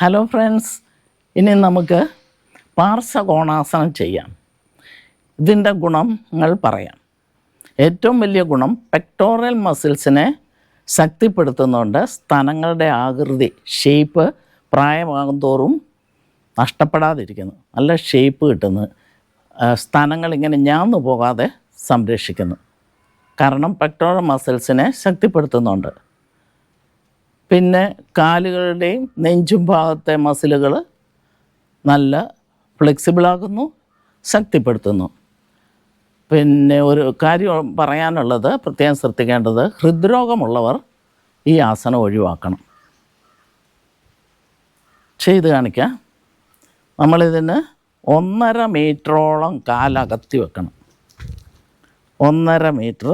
Hello friends, ഇനി നമുക്ക് പാർശ്വകോണാസനം ചെയ്യാം. ഇതിൻ്റെ ഗുണങ്ങൾ പറയാം. ഏറ്റവും വലിയ ഗുണം പെക്ടോറൽ മസിൽസിനെ ശക്തിപ്പെടുത്തുന്നുണ്ട്. സ്തനങ്ങളുടെ ആകൃതി, ഷേപ്പ് പ്രായമാകും തോറും നഷ്ടപ്പെടാതിരിക്കുന്നു. നല്ല ഷേപ്പ് കിട്ടുന്നു. സ്തനങ്ങളിങ്ങനെ ഞാന്നു പോകാതെ സംരക്ഷിക്കുന്നു. കാരണം പെക്ടോറൽ മസിൽസിനെ ശക്തിപ്പെടുത്തുന്നുണ്ട്. പിന്നെ കാലുകളുടെയും നെഞ്ചും ഭാഗത്തെ മസിലുകൾ നല്ല ഫ്ലെക്സിബിളാകുന്നു, ശക്തിപ്പെടുത്തുന്നു. പിന്നെ ഒരു കാര്യം പറയാനുള്ളത്, പ്രത്യേകം ശ്രദ്ധിക്കേണ്ടത്, ഹൃദ്രോഗമുള്ളവർ ഈ ആസനം ഒഴിവാക്കണം. ചെയ്ത് കാണിക്കാം. നമ്മളിതിന് 1.5 മീറ്ററോളം കാലകത്തി വെക്കണം. 1.5 മീറ്റർ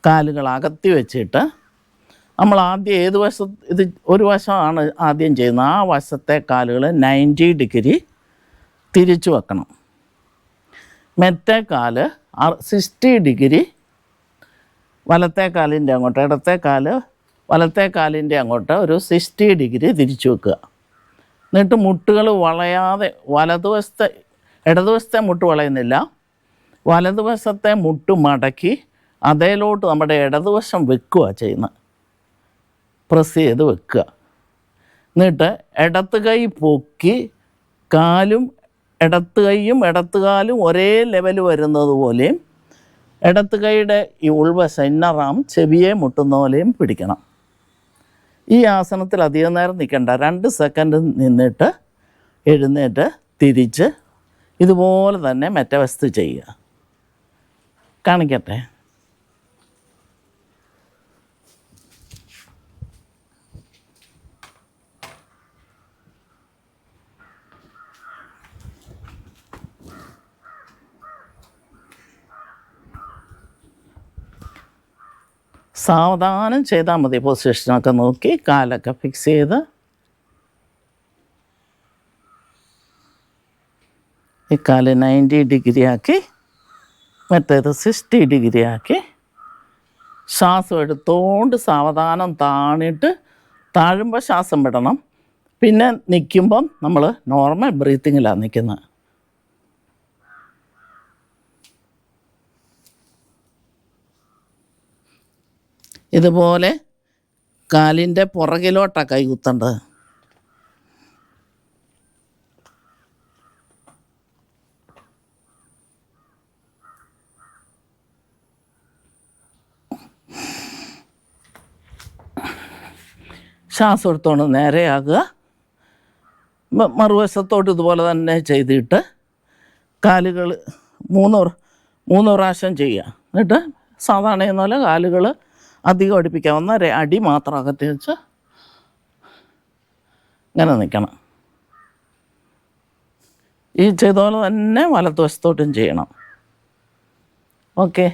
കാലുകൾ അകത്തി വെച്ചിട്ട് നമ്മൾ ആദ്യം ഏത് ഇത് ഒരു വശമാണ് ആദ്യം ചെയ്യുന്നത്. ആ വശത്തെ കാലുകൾ 90 ഡിഗ്രി തിരിച്ചു വെക്കണം. മറ്റേ കാല് 60 ഡിഗ്രി വലത്തെ കാലിൻ്റെ അങ്ങോട്ട്, വലത്തെ കാലിൻ്റെ അങ്ങോട്ട് ഒരു 60 ഡിഗ്രി തിരിച്ചു വെക്കുക. എന്നിട്ട് മുട്ടുകൾ വളയാതെ, ഇടതുവശത്തെ മുട്ട് വളയുന്നില്ല, വലതുവശത്തെ മുട്ട് മടക്കി അതേലോട്ട് നമ്മുടെ ഇടതുവശം വെക്കുക ചെയ്യുന്നത്. പ്രസ് ചെയ്ത് വെക്കുക. എന്നിട്ട് ഇടത്ത് കൈ പൊക്കി ഇടത്ത് കൈയും ഇടത്ത് കാലും ഒരേ ലെവൽ വരുന്നത് പോലെയും ഇടത്ത് കൈയുടെ ഈ ഉൾവശം ഇന്നറാം ചെവിയെ മുട്ടുന്ന പോലെയും പിടിക്കണം. ഈ ആസനത്തിൽ അധികം നേരം നിൽക്കണ്ട. 2 സെക്കൻഡ് നിന്നിട്ട് എഴുന്നേറ്റ് തിരിച്ച് ഇതുപോലെ തന്നെ മറ്റേ വശത്ത് ചെയ്യുക. കാണിക്കട്ടെ. സാവധാനം ചെയ്താൽ മതി. പൊസിഷനൊക്കെ നോക്കി കാലൊക്കെ ഫിക്സ് ചെയ്ത് ഈ കാല് 90 ഡിഗ്രി ആക്കി മറ്റേത് 60 ഡിഗ്രി ആക്കി ശ്വാസം എടുത്തുകൊണ്ട് സാവധാനം താഴുമ്പോൾ ശ്വാസം വിടണം. പിന്നെ നിൽക്കുമ്പം നമ്മൾ നോർമൽ ബ്രീത്തിങ്ങിലാണ് നിൽക്കുന്നത്. ഇതുപോലെ കാലിൻ്റെ പുറകിലോട്ടാണ് കൈ കുത്തേണ്ടത്. ശ്വാസം എടുത്തോണ്ട് നേരെയാകുക. മറുവശത്തോട്ട് ഇതുപോലെ തന്നെ ചെയ്തിട്ട് കാലുകൾ 3 പ്രാവശ്യം ചെയ്യുക. എന്നിട്ട് സാധാരണ ചെയ്യുന്ന കാലുകൾ അധികം അടുപ്പിക്കുക. 1.5 അടി മാത്രം അകത്തി വെച്ച് ഇങ്ങനെ നിൽക്കണം. ഈ ചെയ്ത പോലെ തന്നെ വലതുവശത്തോട്ടും ചെയ്യണം. ഓക്കെ.